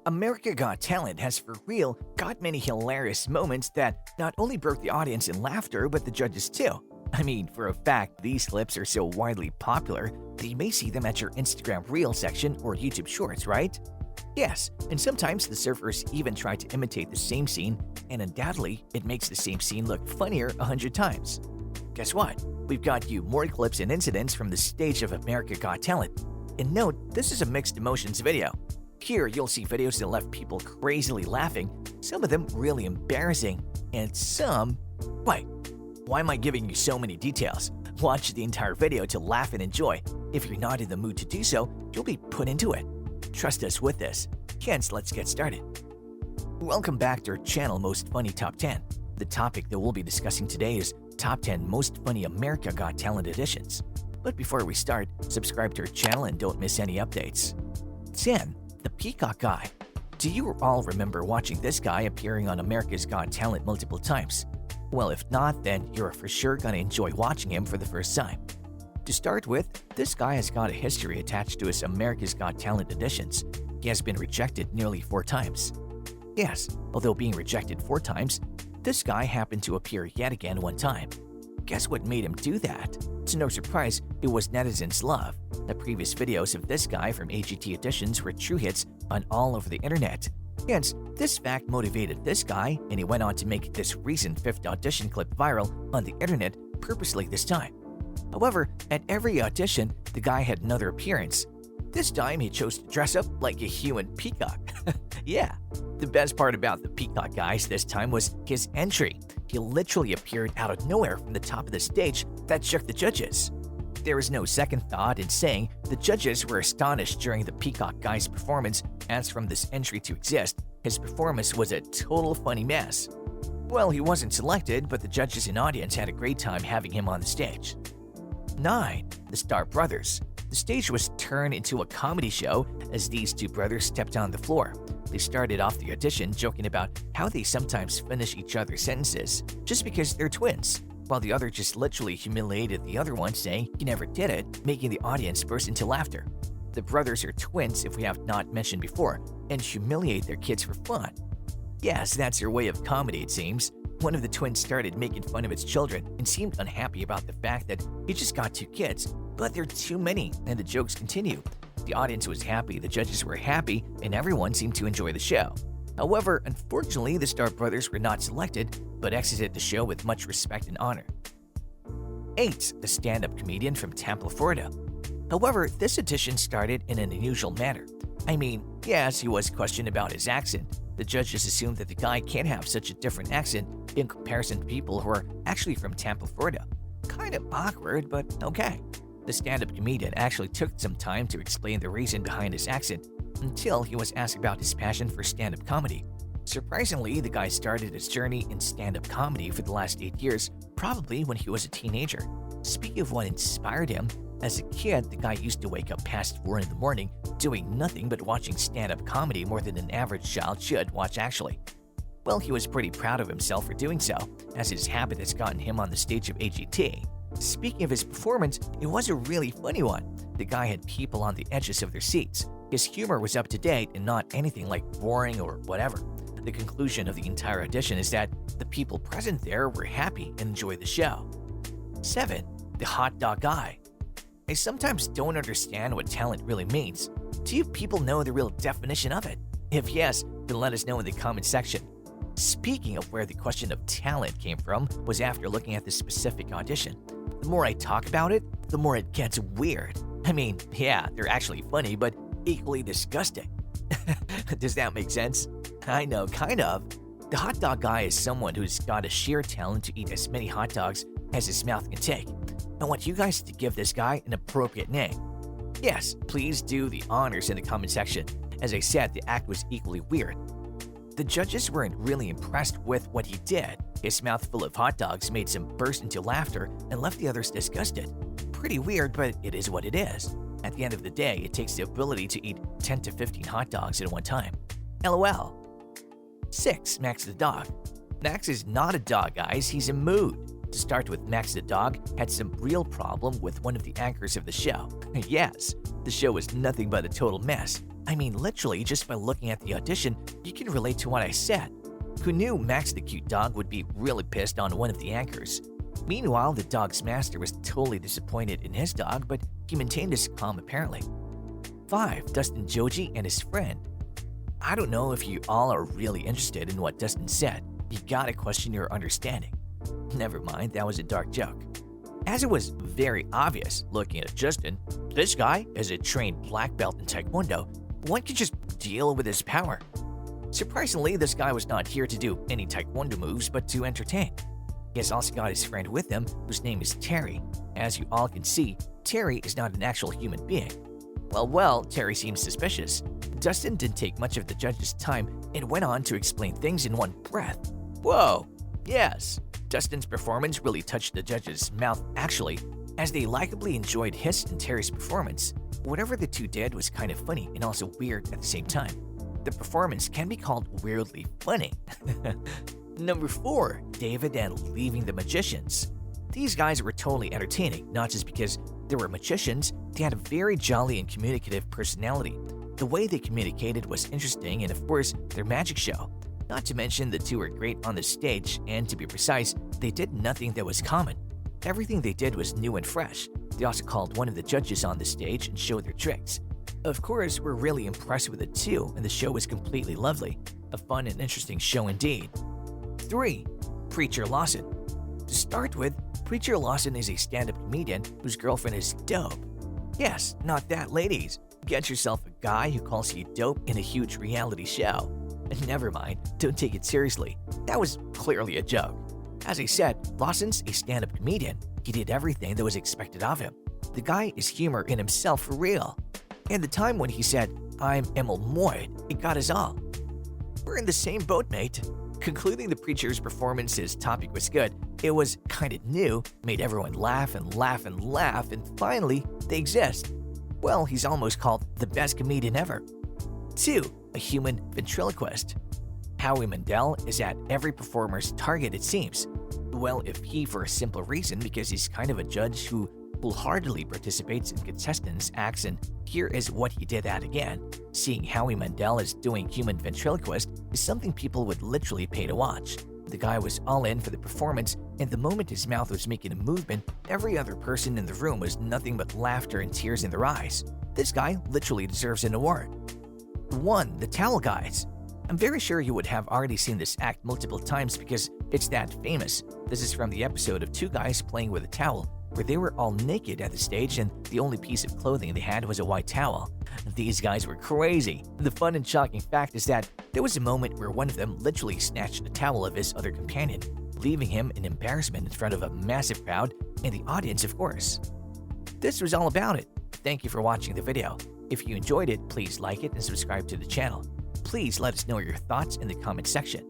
America Got Talent has for real got many hilarious moments that not only broke the audience in laughter but the judges too. I mean, for a fact, these clips are so widely popular that you may see them at your Instagram Reel section or YouTube Shorts, right? Yes, and sometimes the surfers even try to imitate the same scene, and undoubtedly, it makes the same scene look funnier 100 times. Guess what? We've got you more clips and incidents from the stage of America Got Talent. And note, this is a mixed emotions video. Here, you'll see videos that left people crazily laughing, some of them really embarrassing, and some… Wait, why am I giving you so many details? Watch the entire video to laugh and enjoy. If you're not in the mood to do so, you'll be put into it. Trust us with this. Hence, let's get started. Welcome back to our channel Most Funny Top 10. The topic that we'll be discussing today is Top 10 Most Funny America Got Talent editions. But before we start, subscribe to our channel and don't miss any updates. 10. The Peacock Guy. Do you all remember watching this guy appearing on America's Got Talent multiple times? Well, if not, then you're for sure gonna enjoy watching him for the first time. To start with, this guy has got a history attached to his America's Got Talent editions. He has been rejected nearly 4 times. Yes, although being rejected 4 times, this guy happened to appear yet again one time. Guess what made him do that? To no surprise, it was netizens' love. The previous videos of this guy from AGT editions were true hits on all over the internet. Hence, this fact motivated this guy, and he went on to make this recent 5th audition clip viral on the internet purposely this time. However, at every audition, the guy had another appearance. This time, he chose to dress up like a human peacock. Yeah, the best part about the Peacock Guys this time was his entry. He literally appeared out of nowhere from the top of the stage that shook the judges. There was no second thought in saying the judges were astonished during the Peacock Guy's performance, as from this entry to exist, his performance was a total funny mess. Well, he wasn't selected, but the judges and audience had a great time having him on the stage. 9. The Star Brothers. The stage was turned into a comedy show as these two brothers stepped on the floor. They started off the audition joking about how they sometimes finish each other's sentences just because they're twins, while the other just literally humiliated the other one, saying he never did it, making the audience burst into laughter. The brothers are twins, if we have not mentioned before, and humiliate their kids for fun. Yes, that's their way of comedy, it seems. One of the twins started making fun of its children and seemed unhappy about the fact that he just got 2 kids, but they're too many, and the jokes continue. The audience was happy, the judges were happy, and everyone seemed to enjoy the show. However, unfortunately, the Star Brothers were not selected, but exited the show with much respect and honor. 8. The Stand-Up Comedian from Tampa, Florida. However, this audition started in an unusual manner. I mean, yes, he was questioned about his accent. The judges assumed that the guy can't have such a different accent in comparison to people who are actually from Tampa, Florida. Kind of awkward, but okay. The stand-up comedian actually took some time to explain the reason behind his accent until he was asked about his passion for stand-up comedy. Surprisingly, the guy started his journey in stand-up comedy for the last 8 years, probably when he was a teenager. Speaking of what inspired him, as a kid, the guy used to wake up past 4 in the morning doing nothing but watching stand-up comedy more than an average child should watch actually. Well, he was pretty proud of himself for doing so, as his habit has gotten him on the stage of AGT. Speaking of his performance, it was a really funny one. The guy had people on the edges of their seats. His humor was up to date and not anything like boring or whatever. The conclusion of the entire audition is that the people present there were happy and enjoyed the show. 7. The Hot Dog Guy. I sometimes don't understand what talent really means. Do you people know the real definition of it? If yes, then let us know in the comment section. Speaking of where the question of talent came from was after looking at this specific audition. The more I talk about it, the more it gets weird. I mean, yeah, they're actually funny, but equally disgusting. Does that make sense? I know, kind of. The hot dog guy is someone who's got a sheer talent to eat as many hot dogs as his mouth can take. I want you guys to give this guy an appropriate name. Yes, please do the honors in the comment section. As I said, the act was equally weird. The judges weren't really impressed with what he did. His mouth full of hot dogs made some burst into laughter and left the others disgusted. Pretty weird, but it is what it is. At the end of the day, it takes the ability to eat 10 to 15 hot dogs at one time. LOL. 6. Max the Dog. Max is not a dog, guys, he's a mood. To start with, Max the dog had some real problem with one of the anchors of the show. Yes, the show was nothing but a total mess. I mean, literally, just by looking at the audition, you can relate to what I said. Who knew Max the cute dog would be really pissed on one of the anchors? Meanwhile, the dog's master was totally disappointed in his dog, but he maintained his calm apparently. 5. Dustin Joji and his friend. I don't know if you all are really interested in what Dustin said. You gotta question your understanding. Never mind, that was a dark joke. As it was very obvious looking at Justin, this guy is a trained black belt in Taekwondo. One can just deal with his power. Surprisingly, this guy was not here to do any Taekwondo moves but to entertain. He has also got his friend with him, whose name is Terry. As you all can see, Terry is not an actual human being. Well, Terry seems suspicious. Dustin didn't take much of the judge's time and went on to explain things in one breath. Whoa, yes, Dustin's performance really touched the judge's mouth actually, as they likably enjoyed his and Terry's performance. Whatever the two did was kind of funny and also weird at the same time. The performance can be called weirdly funny. Number 4, David and Leaving the Magicians. These guys were totally entertaining, not just because they were magicians, they had a very jolly and communicative personality. The way they communicated was interesting, and of course, their magic show. Not to mention, the two were great on the stage, and to be precise, they did nothing that was common. Everything they did was new and fresh. They also called one of the judges on the stage and showed their tricks. Of course, we're really impressed with it too, and the show was completely lovely. A fun and interesting show indeed. 3. Preacher Lawson. To start with, Preacher Lawson is a stand-up comedian whose girlfriend is dope. Yes, not that, ladies. Get yourself a guy who calls you dope in a huge reality show. And never mind, don't take it seriously. That was clearly a joke. As I said, Lawson's a stand-up comedian. He did everything that was expected of him. The guy is humor in himself for real. And the time when he said, "I'm Emil Moyd," it got us all. We're in the same boat, mate. Concluding the preacher's performance, his topic was good. It was kinda new, made everyone laugh and laugh and laugh, and finally, they exist. Well, he's almost called the best comedian ever. 2. A human ventriloquist. Howie Mandel is at every performer's target, it seems. Well, if he for a simple reason, because he's kind of a judge who wholeheartedly participates in contestants' acts, and here is what he did at again. Seeing Howie Mandel as doing human ventriloquist is something people would literally pay to watch. The guy was all in for the performance, and the moment his mouth was making a movement, every other person in the room was nothing but laughter and tears in their eyes. This guy literally deserves an award. 1. The Towel Guys. I'm very sure you would have already seen this act multiple times because it's that famous. This is from the episode of two guys playing with a towel, where they were all naked at the stage and the only piece of clothing they had was a white towel. These guys were crazy. The fun and shocking fact is that there was a moment where one of them literally snatched a towel of his other companion, leaving him in embarrassment in front of a massive crowd and the audience, of course. This was all about it. Thank you for watching the video. If you enjoyed it, please like it and subscribe to the channel. Please let us know your thoughts in the comment section.